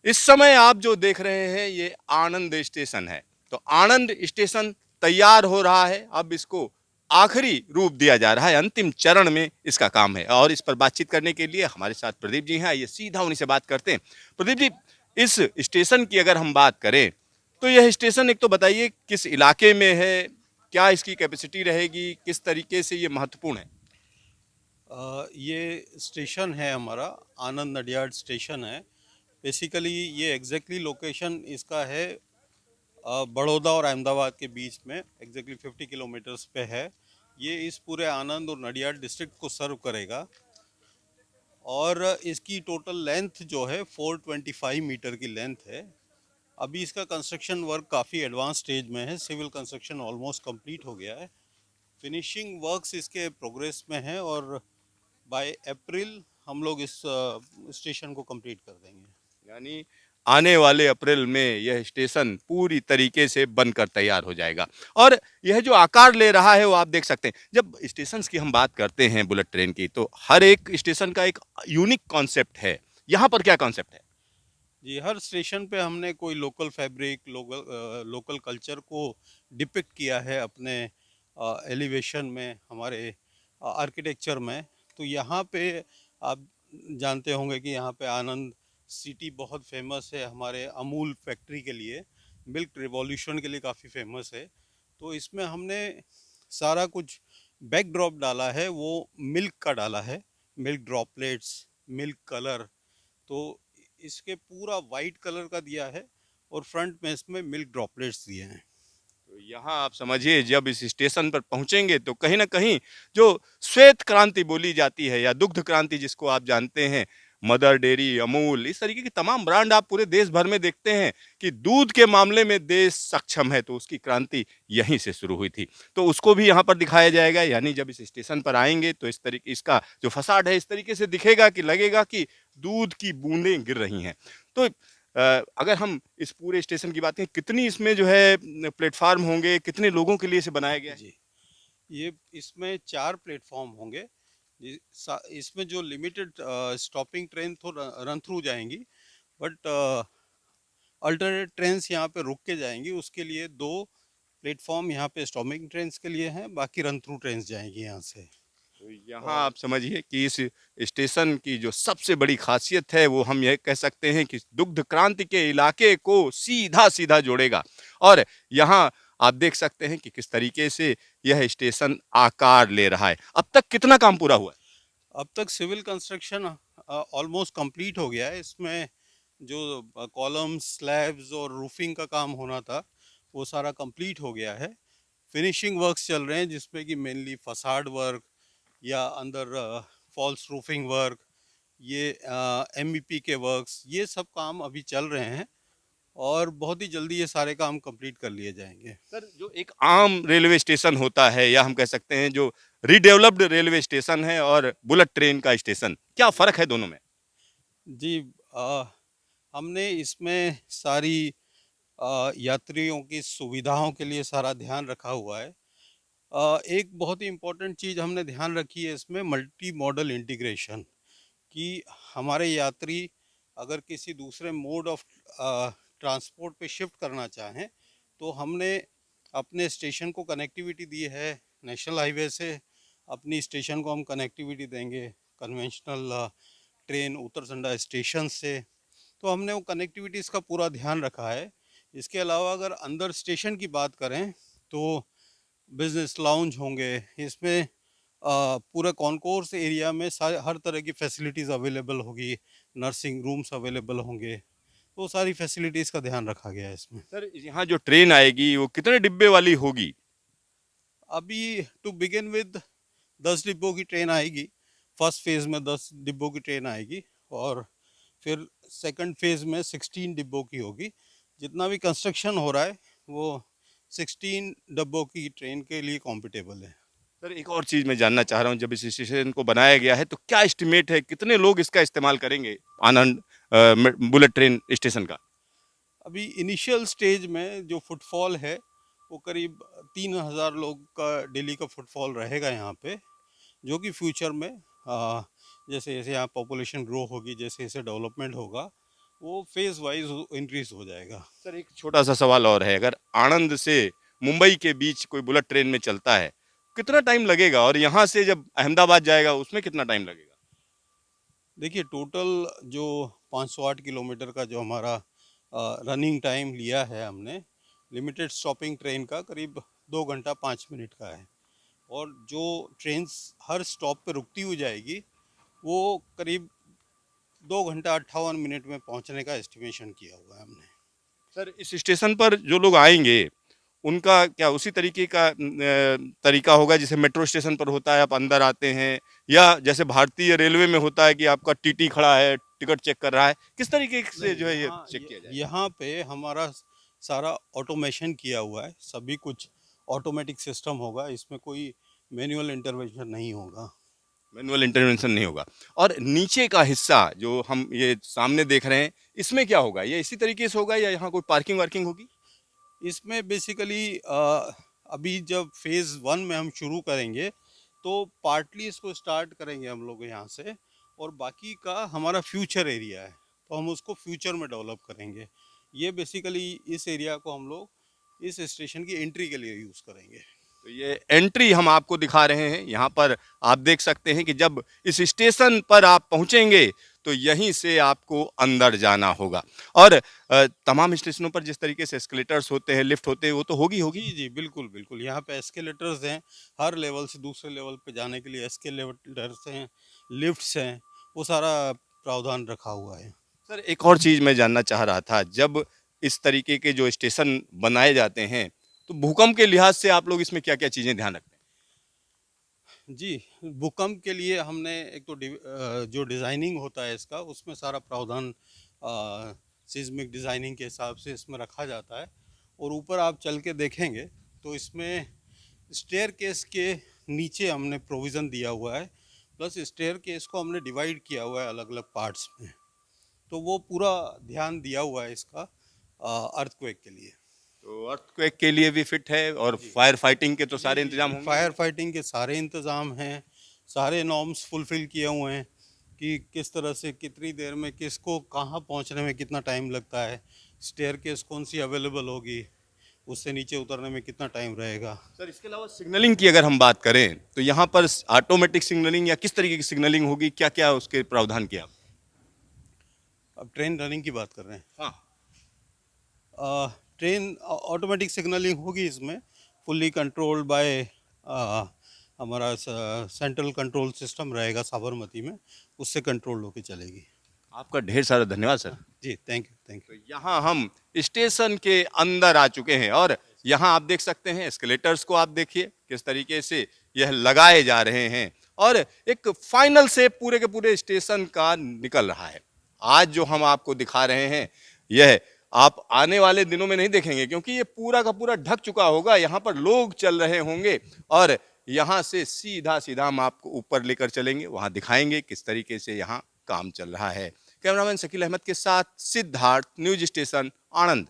इस समय आप जो देख रहे हैं ये आनंद स्टेशन है। तो आनंद स्टेशन तैयार हो रहा है, अब इसको आखिरी रूप दिया जा रहा है, अंतिम चरण में इसका काम है। और इस पर बातचीत करने के लिए हमारे साथ प्रदीप जी हैं, आइए सीधा उन्हीं से बात करते हैं। प्रदीप जी, इस स्टेशन की अगर हम बात करें तो यह स्टेशन एक तो बताइए किस इलाके में है, क्या इसकी कैपेसिटी रहेगी, किस तरीके से ये महत्वपूर्ण है। ये स्टेशन है हमारा, आनंद नडियाड स्टेशन है। बेसिकली ये एग्जैक्टली लोकेशन इसका है बड़ौदा और अहमदाबाद के बीच में, एग्जैक्टली 50 किलोमीटर्स पे है। ये इस पूरे आनंद और नडियाड डिस्ट्रिक्ट को सर्व करेगा। और इसकी टोटल लेंथ जो है 425 मीटर की लेंथ है। अभी इसका कंस्ट्रक्शन वर्क काफ़ी एडवांस स्टेज में है, सिविल कंस्ट्रक्शन ऑलमोस्ट कंप्लीट हो गया है। फिनिशिंग वर्क्स इसके प्रोग्रेस में है और बाय अप्रैल हम लोग इस स्टेशन को कंप्लीट कर देंगे। यानी आने वाले अप्रैल में यह स्टेशन पूरी तरीके से बनकर तैयार हो जाएगा। और यह जो आकार ले रहा है वो आप देख सकते हैं। जब स्टेशन की हम बात करते हैं बुलेट ट्रेन की, तो हर एक स्टेशन का एक यूनिक कॉन्सेप्ट है। यहाँ पर क्या कॉन्सेप्ट है? जी, हर स्टेशन पे हमने कोई लोकल फैब्रिक, लोकल कल्चर को डिपिक्ट किया है अपने एलिवेशन में, हमारे आर्किटेक्चर में। तो यहाँ पे आप जानते होंगे कि यहाँ पे आनंद सिटी बहुत फेमस है हमारे अमूल फैक्ट्री के लिए, मिल्क रिवॉल्यूशन के लिए काफ़ी फेमस है। तो इसमें हमने सारा कुछ बैकड्रॉप डाला है, वो मिल्क का डाला है, मिल्क ड्रॉपलेट्स, मिल्क कलर। तो इसके पूरा वाइट कलर का दिया है और फ्रंट में इसमें मिल्क ड्रॉपलेट्स दिए हैं। तो यहाँ आप समझिए, जब इस स्टेशन पर पहुंचेंगे तो कहीं ना कहीं जो श्वेत क्रांति बोली जाती है या दुग्ध क्रांति जिसको आप जानते हैं, मदर डेयरी, अमूल, इस तरीके की तमाम ब्रांड आप पूरे देश भर में देखते हैं कि दूध के मामले में देश सक्षम है, तो उसकी क्रांति यहीं से शुरू हुई थी। तो उसको भी यहाँ पर दिखाया जाएगा। यानी जब इस स्टेशन पर आएंगे तो इस तरीके इसका जो फसाड है इस तरीके से दिखेगा कि लगेगा कि दूध की बूंदें गिर रही हैं। तो अगर हम इस पूरे स्टेशन की बात करें, कितनी इसमें जो है प्लेटफार्म होंगे, कितने लोगों के लिए इसे बनाया गया है? जी, ये इसमें 4 प्लेटफॉर्म होंगे। इसमें जो लिमिटेड स्टॉपिंग ट्रेन तो रन थ्रू जाएंगी, बट अल्टरनेट ट्रेन्स यहाँ पे रुक के जाएंगी। उसके लिए 2 प्लेटफॉर्म यहाँ पे स्टॉपिंग ट्रेन्स के लिए हैं, बाकी रन थ्रू ट्रेन्स जाएंगी यहाँ से। तो यहाँ और आप समझिए कि इस स्टेशन की जो सबसे बड़ी खासियत है वो हम ये कह सकते हैं कि दुग्ध क्रांति के इलाके को सीधा सीधा जोड़ेगा। और यहाँ आप देख सकते हैं कि किस तरीके से यह स्टेशन आकार ले रहा है। अब तक कितना काम पूरा हुआ है? अब तक सिविल कंस्ट्रक्शन ऑलमोस्ट कंप्लीट हो गया है। इसमें जो कॉलम्स, स्लैब्स और रूफिंग का काम होना था वो सारा कंप्लीट हो गया है। फिनिशिंग वर्क्स चल रहे हैं जिसमें कि मेनली फसाड वर्क या अंदर फॉल्स रूफिंग वर्क, ये एमईपी के वर्क्स, ये सब काम अभी चल रहे हैं और बहुत ही जल्दी ये सारे काम कंप्लीट कर लिए जाएंगे। सर, जो एक आम रेलवे स्टेशन होता है या हम कह सकते हैं जो रिडेवलप्ड रेलवे स्टेशन है और बुलेट ट्रेन का स्टेशन, क्या फर्क है दोनों में? जी, हमने इसमें सारी यात्रियों की सुविधाओं के लिए सारा ध्यान रखा हुआ है। एक बहुत ही इम्पोर्टेंट चीज़ हमने ध्यान रखी है इसमें, मल्टी मॉडल इंटीग्रेशन। कि हमारे यात्री अगर किसी दूसरे मोड ऑफ ट्रांसपोर्ट पे शिफ्ट करना चाहें तो हमने अपने स्टेशन को कनेक्टिविटी दी है नेशनल हाईवे से। अपनी स्टेशन को हम कनेक्टिविटी देंगे कन्वेंशनल ट्रेन उतरसंडा स्टेशन से। तो हमने वो कनेक्टिविटीज़ का पूरा ध्यान रखा है। इसके अलावा अगर अंदर स्टेशन की बात करें तो बिजनेस लाउंज होंगे इसमें। पूरा कॉन्कोर्स एरिया में हर तरह की फैसिलिटीज़ अवेलेबल होगी, नर्सिंग रूम्स अवेलेबल होंगे। तो सारी फैसिलिटीज़ का ध्यान रखा गया है इसमें। सर, यहाँ जो ट्रेन आएगी वो कितने डिब्बे वाली होगी? अभी टू बिगिन विद 10 डिब्बों की ट्रेन आएगी। फर्स्ट फेज़ में 10 डिब्बों की ट्रेन आएगी और फिर सेकंड फेज़ में 16 डिब्बों की होगी। जितना भी कंस्ट्रक्शन हो रहा है वो 16 डिब्बों की ट्रेन के लिए कॉम्पिटेबल है। सर, एक और चीज मैं जानना चाह रहा हूँ, जब इस स्टेशन को बनाया गया है तो क्या एस्टिमेट है, कितने लोग इसका इस्तेमाल करेंगे, आनंद बुलेट ट्रेन स्टेशन का? अभी इनिशियल स्टेज में जो फुटफॉल है वो करीब 3,000 लोग का डेली का फुटफॉल रहेगा यहाँ पे। जो कि फ्यूचर में जैसे जैसे यहाँ पॉपुलेशन ग्रो होगी, जैसे जैसे डेवलपमेंट होगा, वो फेज वाइज इंक्रीज हो जाएगा। सर एक छोटा सा सवाल और है, अगर आणंद से मुंबई के बीच कोई बुलेट ट्रेन में चलता है कितना टाइम लगेगा, और यहाँ से जब अहमदाबाद जाएगा उसमें कितना टाइम लगेगा? देखिए टोटल जो 508 किलोमीटर का जो हमारा रनिंग टाइम लिया है हमने, लिमिटेड स्टॉपिंग ट्रेन का करीब 2 घंटा 5 मिनट का है। और जो ट्रेन हर स्टॉप पे रुकती हुई जाएगी वो करीब 2 घंटा 58 मिनट में पहुंचने का एस्टिमेशन किया हुआ है हमने। सर इस स्टेशन पर जो लोग आएंगे उनका क्या उसी तरीके का तरीका होगा जैसे मेट्रो स्टेशन पर होता है, आप अंदर आते हैं, या जैसे भारतीय रेलवे में होता है कि आपका टीटी खड़ा है टिकट चेक कर रहा है, किस तरीके से नहीं, जो है ये यहाँ चेक किया जाएगा? यहाँ पे हमारा सारा ऑटोमेशन किया हुआ है, सभी कुछ ऑटोमेटिक सिस्टम होगा, इसमें कोई मैनुअल इंटरवेंशन नहीं होगा। मैनुअल इंटरवेंशन नहीं होगा। और नीचे का हिस्सा जो हम ये सामने देख रहे हैं इसमें क्या होगा, ये इसी तरीके से होगा या यहाँ कोई पार्किंग वार्किंग होगी? इसमें बेसिकली अभी जब फेज़ 1 में हम शुरू करेंगे तो पार्टली इसको स्टार्ट करेंगे हम लोग यहाँ से, और बाकी का हमारा फ्यूचर एरिया है तो हम उसको फ्यूचर में डेवलप करेंगे। ये बेसिकली इस एरिया को हम लोग इस स्टेशन की एंट्री के लिए यूज़ करेंगे। तो ये एंट्री हम आपको दिखा रहे हैं, यहाँ पर आप देख सकते हैं कि जब इस स्टेशन पर आप पहुंचेंगे तो यहीं से आपको अंदर जाना होगा। और तमाम स्टेशनों पर जिस तरीके से एस्केलेटर्स होते हैं, लिफ्ट होते हैं, वो तो होगी होगी। जी जी बिल्कुल बिल्कुल, यहाँ पे एस्केलेटर्स हैं, हर लेवल से दूसरे लेवल पे जाने के लिए एस्केलेटर्स हैं, लिफ्ट्स हैं, वो सारा प्रावधान रखा हुआ है। सर एक और चीज़ मैं जानना चाह रहा था, जब इस तरीके के जो स्टेशन बनाए जाते हैं तो भूकंप के लिहाज से आप लोग इसमें क्या-क्या चीज़ें ध्यान रखते जी, भूकंप के लिए हमने एक तो जो डिज़ाइनिंग होता है इसका, उसमें सारा प्रावधान सिस्मिक डिज़ाइनिंग के हिसाब से इसमें रखा जाता है। और ऊपर आप चल के देखेंगे तो इसमें स्टेयरकेस के नीचे हमने प्रोविज़न दिया हुआ है, प्लस स्टेयरकेस को हमने डिवाइड किया हुआ है अलग अलग पार्ट्स में। तो वो पूरा ध्यान दिया हुआ है इसका अर्थक्वेक के लिए। तो अर्थक्वेक के लिए भी फिट है, और जी फायर फाइटिंग के तो जी सारे जी इंतजाम जी, होंगे? फायर फाइटिंग के सारे इंतज़ाम हैं, सारे नॉर्म्स फुलफिल किए हुए हैं कि किस तरह से कितनी देर में किसको कहाँ पहुँचने में कितना टाइम लगता है, स्टेयरकेस कौन सी अवेलेबल होगी, उससे नीचे उतरने में कितना टाइम रहेगा। सर इसके अलावा सिग्नलिंग की अगर हम बात करें तो यहाँ पर ऑटोमेटिक सिग्नलिंग या किस तरीके की सिग्नलिंग होगी, क्या-क्या उसके प्रावधान किया? अब ट्रेन रनिंग की बात कर रहे हैं। हाँ। ट्रेन ऑटोमेटिक सिग्नलिंग होगी इसमें, फुल्ली कंट्रोल्ड बाय हमारा सेंट्रल कंट्रोल सिस्टम रहेगा साबरमती में, उससे कंट्रोल होके चलेगी। आपका ढेर सारा धन्यवाद सर। जी थैंक यू थैंक तो यू। यहाँ हम स्टेशन के अंदर आ चुके हैं, और यहाँ आप देख सकते हैं एस्केलेटर्स को, आप देखिए किस तरीके से यह लगाए जा रहे हैं, और एक फाइनल से पूरे के पूरे स्टेशन का निकल रहा है। आज जो हम आपको दिखा रहे हैं यह आप आने वाले दिनों में नहीं देखेंगे, क्योंकि ये पूरा का पूरा ढक चुका होगा, यहाँ पर लोग चल रहे होंगे, और यहाँ से सीधा सीधा हम आपको ऊपर लेकर चलेंगे, वहाँ दिखाएंगे किस तरीके से यहाँ काम चल रहा है। कैमरामैन शकील अहमद के साथ सिद्धार्थ, न्यूज स्टेशन, आणंद।